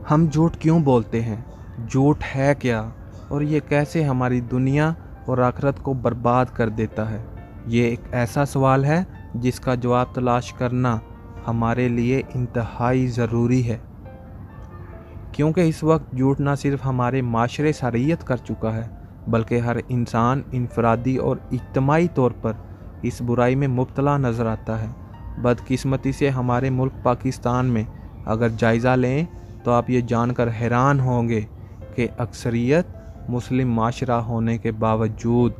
ہم جھوٹ کیوں بولتے ہیں؟ جھوٹ ہے کیا اور یہ کیسے ہماری دنیا اور آخرت کو برباد کر دیتا ہے؟ یہ ایک ایسا سوال ہے جس کا جواب تلاش کرنا ہمارے لیے انتہائی ضروری ہے، کیونکہ اس وقت جھوٹ نہ صرف ہمارے معاشرے سرعیت کر چکا ہے بلکہ ہر انسان انفرادی اور اجتماعی طور پر اس برائی میں مبتلا نظر آتا ہے۔ بدقسمتی سے ہمارے ملک پاکستان میں اگر جائزہ لیں تو آپ یہ جان کر حیران ہوں گے کہ اکثریت مسلم معاشرہ ہونے کے باوجود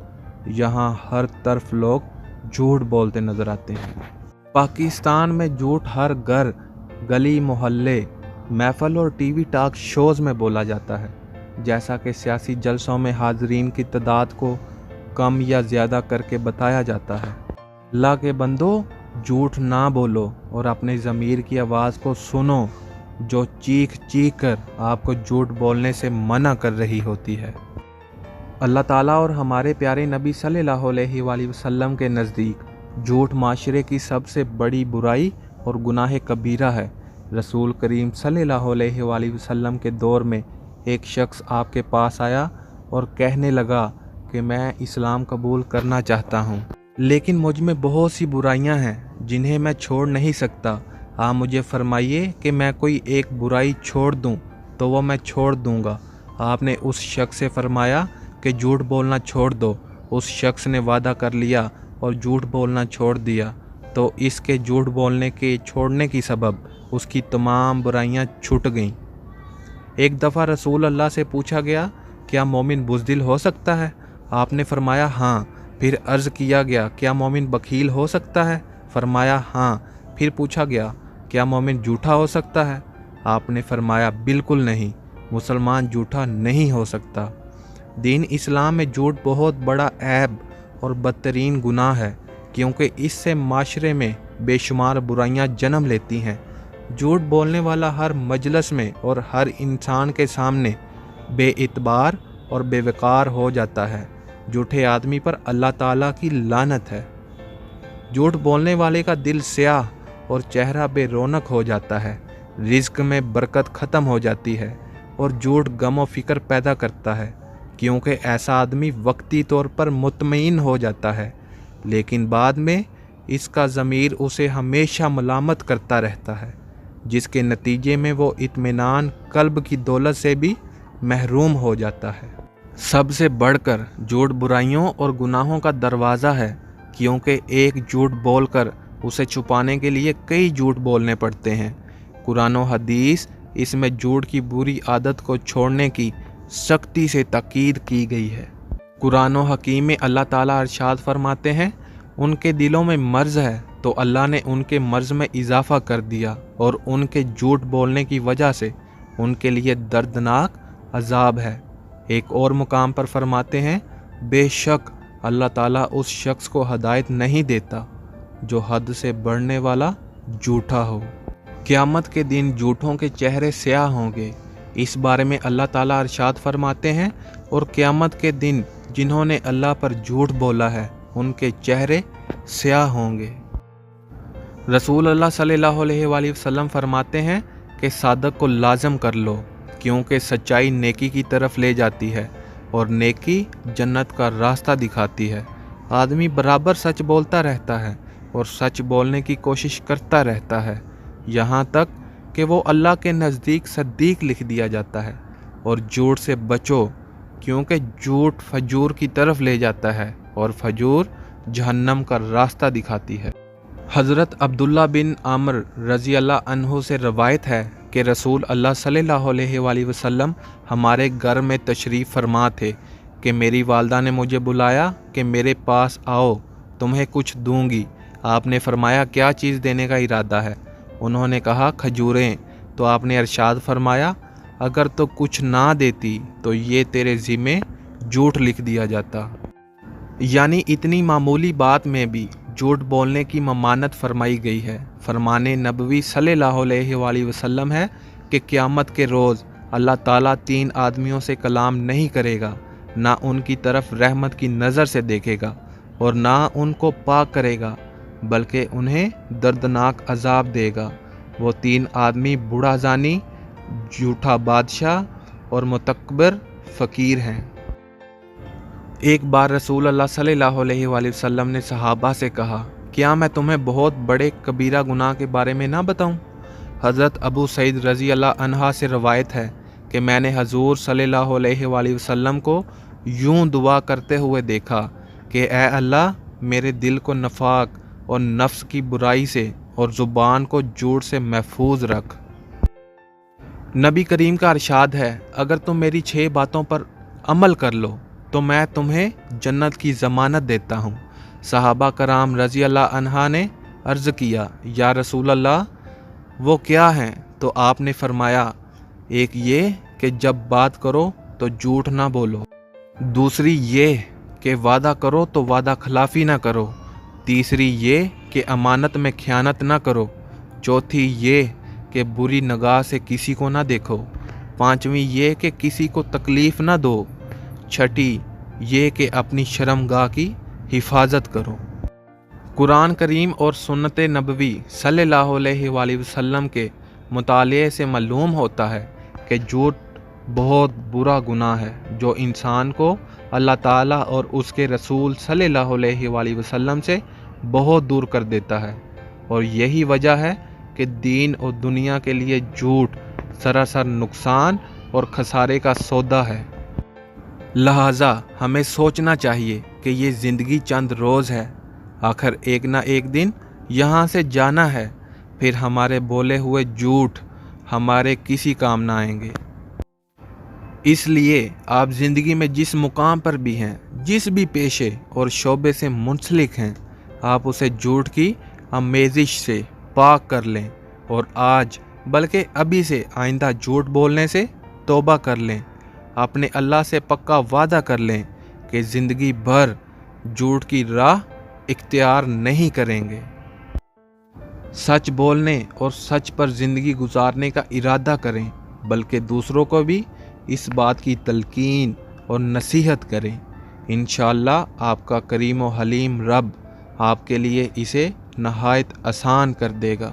یہاں ہر طرف لوگ جھوٹ بولتے نظر آتے ہیں۔ پاکستان میں جھوٹ ہر گھر، گلی محلے، محفل اور ٹی وی ٹاک شوز میں بولا جاتا ہے، جیسا کہ سیاسی جلسوں میں حاضرین کی تعداد کو کم یا زیادہ کر کے بتایا جاتا ہے۔ اللہ کے بندو، جھوٹ نہ بولو اور اپنے ضمیر کی آواز کو سنو جو چیخ چیخ کر آپ کو جھوٹ بولنے سے منع کر رہی ہوتی ہے۔ اللہ تعالیٰ اور ہمارے پیارے نبی صلی اللہ علیہ وآلہ وسلم کے نزدیک جھوٹ معاشرے کی سب سے بڑی برائی اور گناہ کبیرہ ہے۔ رسول کریم صلی اللہ علیہ وآلہ وسلم کے دور میں ایک شخص آپ کے پاس آیا اور کہنے لگا کہ میں اسلام قبول کرنا چاہتا ہوں، لیکن مجھ میں بہت سی برائیاں ہیں جنہیں میں چھوڑ نہیں سکتا۔ آپ مجھے فرمائیے کہ میں کوئی ایک برائی چھوڑ دوں تو وہ میں چھوڑ دوں گا۔ آپ نے اس شخص سے فرمایا کہ جھوٹ بولنا چھوڑ دو۔ اس شخص نے وعدہ کر لیا اور جھوٹ بولنا چھوڑ دیا، تو اس کے جھوٹ بولنے کے چھوڑنے کی سبب اس کی تمام برائیاں چھوٹ گئیں۔ ایک دفعہ رسول اللہ سے پوچھا گیا، کیا مومن بزدل ہو سکتا ہے؟ آپ نے فرمایا ہاں۔ پھر عرض کیا گیا، کیا مومن بخیل ہو سکتا ہے؟ فرمایا ہاں۔ پھر پوچھا گیا، کیا مومن جھوٹا ہو سکتا ہے؟ آپ نے فرمایا بالکل نہیں، مسلمان جھوٹا نہیں ہو سکتا۔ دین اسلام میں جھوٹ بہت بڑا عیب اور بدترین گناہ ہے، کیونکہ اس سے معاشرے میں بے شمار برائیاں جنم لیتی ہیں۔ جھوٹ بولنے والا ہر مجلس میں اور ہر انسان کے سامنے بے اعتبار اور بے وقار ہو جاتا ہے۔ جھوٹے آدمی پر اللہ تعالیٰ کی لعنت ہے۔ جھوٹ بولنے والے کا دل سیاہ اور چہرہ بے رونق ہو جاتا ہے، رزق میں برکت ختم ہو جاتی ہے، اور جھوٹ غم و فکر پیدا کرتا ہے، کیونکہ ایسا آدمی وقتی طور پر مطمئن ہو جاتا ہے، لیکن بعد میں اس کا ضمیر اسے ہمیشہ ملامت کرتا رہتا ہے، جس کے نتیجے میں وہ اطمینان قلب کی دولت سے بھی محروم ہو جاتا ہے۔ سب سے بڑھ کر جھوٹ برائیوں اور گناہوں کا دروازہ ہے، کیونکہ ایک جھوٹ بول کر اسے چھپانے کے لیے کئی جھوٹ بولنے پڑتے ہیں۔ قرآن و حدیث اس میں جھوٹ کی بری عادت کو چھوڑنے کی سختی سے تاکید کی گئی ہے۔ قرآن و حکیم میں اللہ تعالیٰ ارشاد فرماتے ہیں، ان کے دلوں میں مرض ہے تو اللہ نے ان کے مرض میں اضافہ کر دیا، اور ان کے جھوٹ بولنے کی وجہ سے ان کے لیے دردناک عذاب ہے۔ ایک اور مقام پر فرماتے ہیں، بے شک اللہ تعالیٰ اس شخص کو ہدایت نہیں دیتا جو حد سے بڑھنے والا جھوٹا ہو۔ قیامت کے دن جھوٹوں کے چہرے سیاہ ہوں گے، اس بارے میں اللہ تعالیٰ ارشاد فرماتے ہیں، اور قیامت کے دن جنہوں نے اللہ پر جھوٹ بولا ہے ان کے چہرے سیاہ ہوں گے۔ رسول اللہ صلی اللہ علیہ وآلہ وسلم فرماتے ہیں کہ صادق کو لازم کر لو، کیونکہ سچائی نیکی کی طرف لے جاتی ہے اور نیکی جنت کا راستہ دکھاتی ہے۔ آدمی برابر سچ بولتا رہتا ہے اور سچ بولنے کی کوشش کرتا رہتا ہے، یہاں تک کہ وہ اللہ کے نزدیک صدیق لکھ دیا جاتا ہے۔ اور جھوٹ سے بچو، کیونکہ جھوٹ فجور کی طرف لے جاتا ہے اور فجور جہنم کا راستہ دکھاتی ہے۔ حضرت عبداللہ بن عمر رضی اللہ عنہ سے روایت ہے کہ رسول اللہ صلی اللہ علیہ وآلہ وسلم ہمارے گھر میں تشریف فرما تھے کہ میری والدہ نے مجھے بلایا کہ میرے پاس آؤ، تمہیں کچھ دوں گی۔ آپ نے فرمایا، کیا چیز دینے کا ارادہ ہے؟ انہوں نے کہا، کھجوریں۔ تو آپ نے ارشاد فرمایا، اگر تو کچھ نہ دیتی تو یہ تیرے ذمے جھوٹ لکھ دیا جاتا۔ یعنی اتنی معمولی بات میں بھی جھوٹ بولنے کی ممانعت فرمائی گئی ہے۔ فرمان نبوی صلی اللہ علیہ وآلہ وسلم ہے کہ قیامت کے روز اللہ تعالیٰ 3 آدمیوں سے کلام نہیں کرے گا، نہ ان کی طرف رحمت کی نظر سے دیکھے گا اور نہ ان کو پاک کرے گا، بلکہ انہیں دردناک عذاب دے گا۔ وہ 3 آدمی بوڑھا زانی، جھوٹا بادشاہ اور متکبر فقیر ہیں۔ ایک بار رسول اللہ صلی اللہ علیہ وآلہ وسلم نے صحابہ سے کہا، کیا میں تمہیں بہت بڑے کبیرہ گناہ کے بارے میں نہ بتاؤں؟ حضرت ابو سعید رضی اللہ عنہ سے روایت ہے کہ میں نے حضور صلی اللہ علیہ وآلہ وسلم کو یوں دعا کرتے ہوئے دیکھا کہ اے اللہ میرے دل کو نفاق اور نفس کی برائی سے اور زبان کو جھوٹ سے محفوظ رکھ۔ نبی کریم کا ارشاد ہے، اگر تم میری 6 باتوں پر عمل کر لو تو میں تمہیں جنت کی ضمانت دیتا ہوں۔ صحابہ کرام رضی اللہ عنہ نے عرض کیا، یا رسول اللہ وہ کیا ہیں؟ تو آپ نے فرمایا، ایک یہ کہ جب بات کرو تو جھوٹ نہ بولو، دوسری یہ کہ وعدہ کرو تو وعدہ خلافی نہ کرو، تیسری یہ کہ امانت میں خیانت نہ کرو، چوتھی یہ کہ بری نگاہ سے کسی کو نہ دیکھو، پانچویں یہ کہ کسی کو تکلیف نہ دو، چھٹی یہ کہ اپنی شرمگاہ کی حفاظت کرو۔ قرآن کریم اور سنت نبوی صلی اللہ علیہ وآلہ وسلم کے مطالعے سے معلوم ہوتا ہے کہ جھوٹ بہت برا گناہ ہے جو انسان کو اللہ تعالیٰ اور اس کے رسول صلی اللہ علیہ وآلہ وسلم سے بہت دور کر دیتا ہے، اور یہی وجہ ہے کہ دین اور دنیا کے لیے جھوٹ سراسر نقصان اور خسارے کا سودا ہے۔ لہٰذا ہمیں سوچنا چاہیے کہ یہ زندگی چند روز ہے، آخر ایک نہ ایک دن یہاں سے جانا ہے، پھر ہمارے بولے ہوئے جھوٹ ہمارے کسی کام نہ آئیں گے۔ اس لیے آپ زندگی میں جس مقام پر بھی ہیں، جس بھی پیشے اور شعبے سے منسلک ہیں، آپ اسے جھوٹ کی آمیزش سے پاک کر لیں، اور آج بلکہ ابھی سے آئندہ جھوٹ بولنے سے توبہ کر لیں۔ اپنے اللہ سے پکا وعدہ کر لیں کہ زندگی بھر جھوٹ کی راہ اختیار نہیں کریں گے۔ سچ بولنے اور سچ پر زندگی گزارنے کا ارادہ کریں، بلکہ دوسروں کو بھی اس بات کی تلقین اور نصیحت کریں۔ انشاءاللہ آپ کا کریم و حلیم رب آپ کے لیے اسے نہایت آسان کر دے گا۔